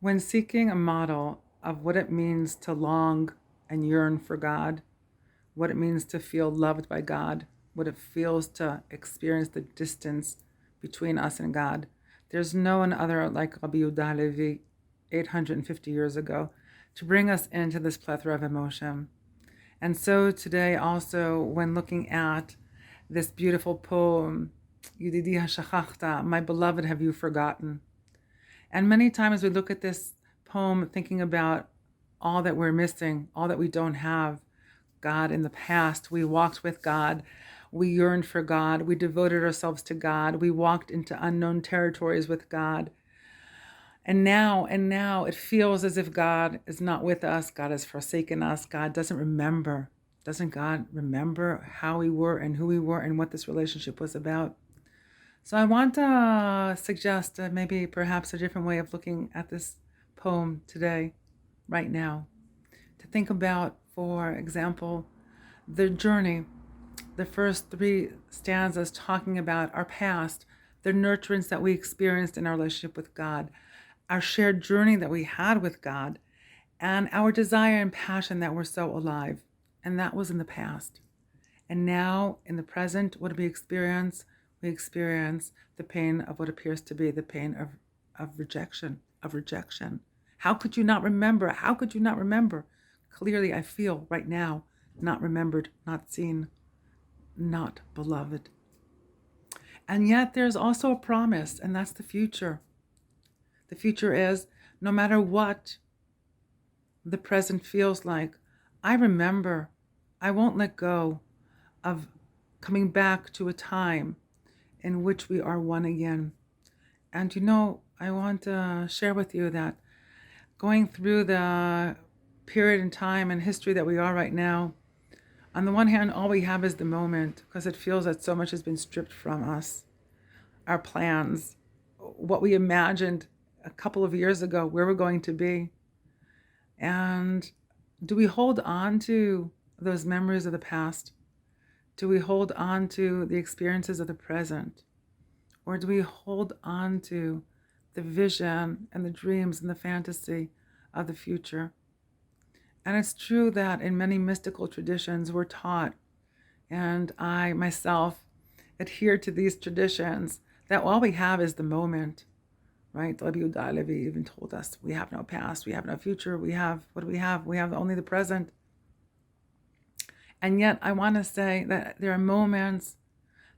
When seeking a model of what it means to long and yearn for God, what it means to feel loved by God, what it feels to experience the distance between us and God, there's no one other like Rabbi Yehuda Halevy 850 years ago to bring us into this plethora of emotion. And so today also, when looking at this beautiful poem, Yididi Hashachachta, my beloved, have you forgotten? And many times we look at this poem thinking about all that we're missing, all that we don't have. God in the past, we walked with God, we yearned for God, we devoted ourselves to God, we walked into unknown territories with God. And now it feels as if God is not with us, God has forsaken us, God doesn't remember. Doesn't God remember how we were and who we were and what this relationship was about? So I want to suggest maybe perhaps a different way of looking at this poem today, right now. To think about, for example, the journey, the first three stanzas talking about our past, the nurturance that we experienced in our relationship with God, our shared journey that we had with God, and our desire and passion that were so alive. And that was in the past. And now, in the present, what do we experience? We experience the pain of what appears to be the pain of rejection, How could you not remember? How could you not remember? Clearly, I feel right now, not remembered, not seen, not beloved. And yet there's also a promise, and that's the future. The future is, no matter what the present feels like, I remember, I won't let go of coming back to a time in which we are one again. And I want to share with you that going through the period in time and history that we are right now, on the one hand, all we have is the moment, because it feels that so much has been stripped from us. Our plans, what we imagined a couple of years ago, where we're going to be. And do we hold on to those memories of the past? Do we hold on to the experiences of the present? Or do we hold on to the vision and the dreams and the fantasy of the future? And it's true that in many mystical traditions we're taught, and I myself adhere to these traditions, that all we have is the moment, right? Rabbi Yehuda Halevy even told us, we have no past, we have no future, what do we have? We have only the present. And yet I want to say that there are moments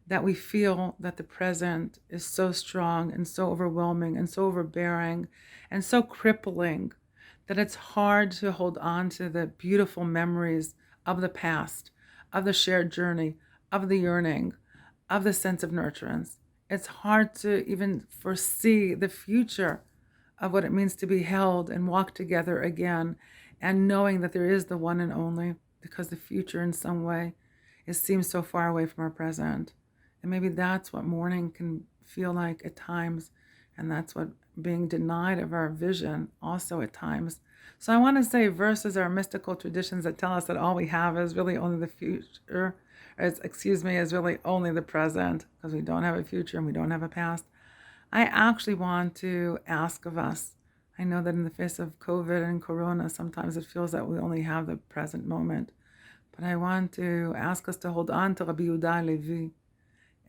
that we feel that the present is so strong and so overwhelming and so overbearing and so crippling that it's hard to hold on to the beautiful memories of the past, of the shared journey, of the yearning, of the sense of nurturance. It's hard to even foresee the future of what it means to be held and walk together again, and knowing that there is the one and only, because the future in some way seems so far away from our present. And maybe that's what mourning can feel like at times, and that's what being denied of our vision also at times. So I want to say, versus our mystical traditions that tell us that all we have is really only the future, is really only the present, because we don't have a future and we don't have a past. I actually want to ask of us, I know that in the face of COVID and Corona, sometimes it feels that we only have the present moment, but I want to ask us to hold on to Rabbi Yehuda Halevy,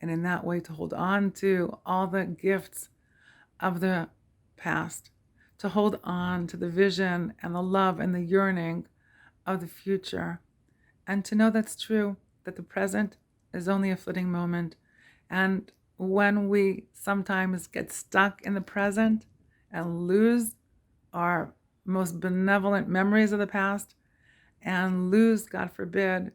and in that way to hold on to all the gifts of the past, to hold on to the vision and the love and the yearning of the future, and to know that's true, that the present is only a fleeting moment. And when we sometimes get stuck in the present and lose our most benevolent memories of the past, and lose, God forbid,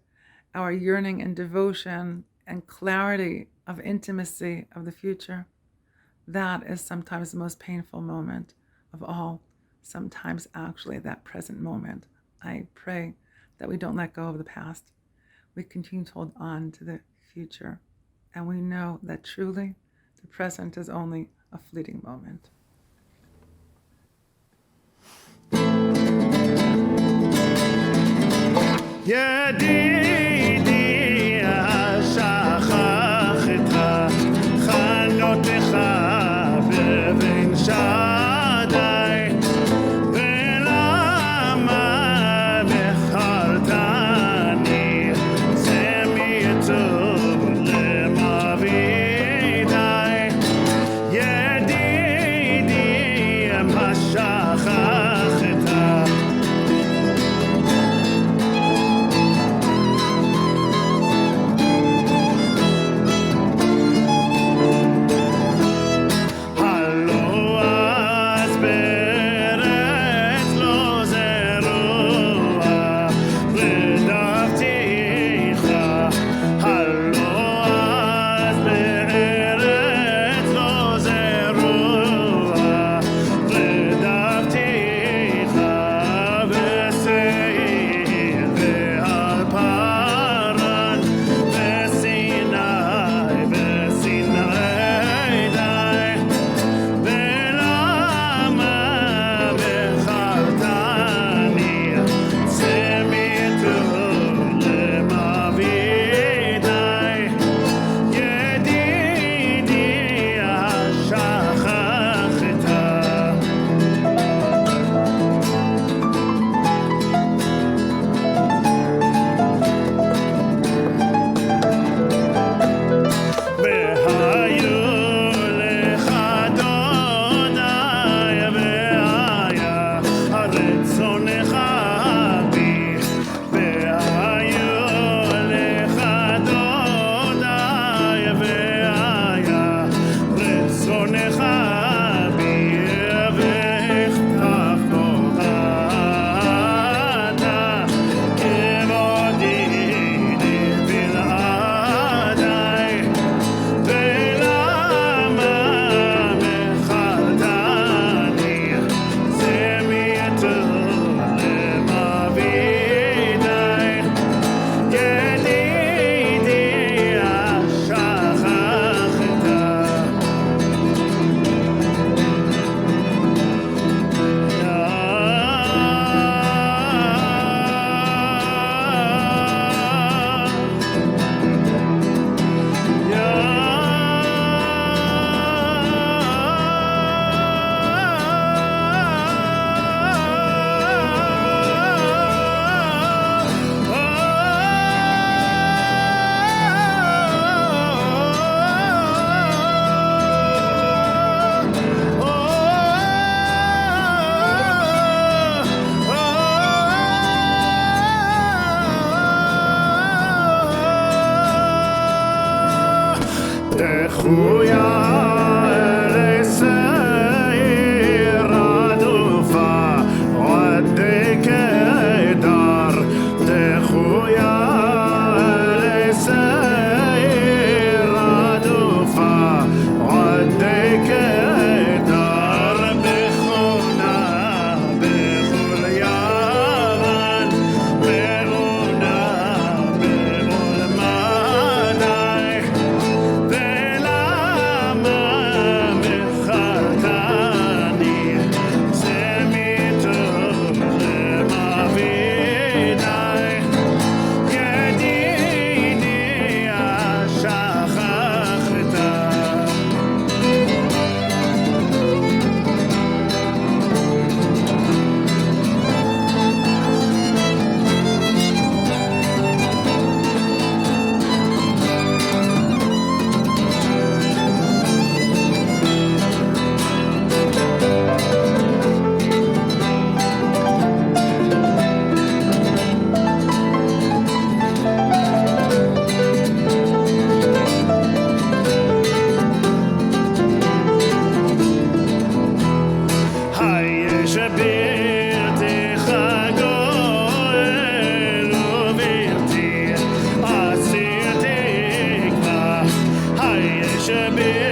our yearning and devotion and clarity of intimacy of the future, that is sometimes the most painful moment of all. Sometimes actually that present moment. I pray that we don't let go of the past. We continue to hold on to the future. And we know that truly the present is only a fleeting moment. ידידי השכחת חנותך בבן שדי Should be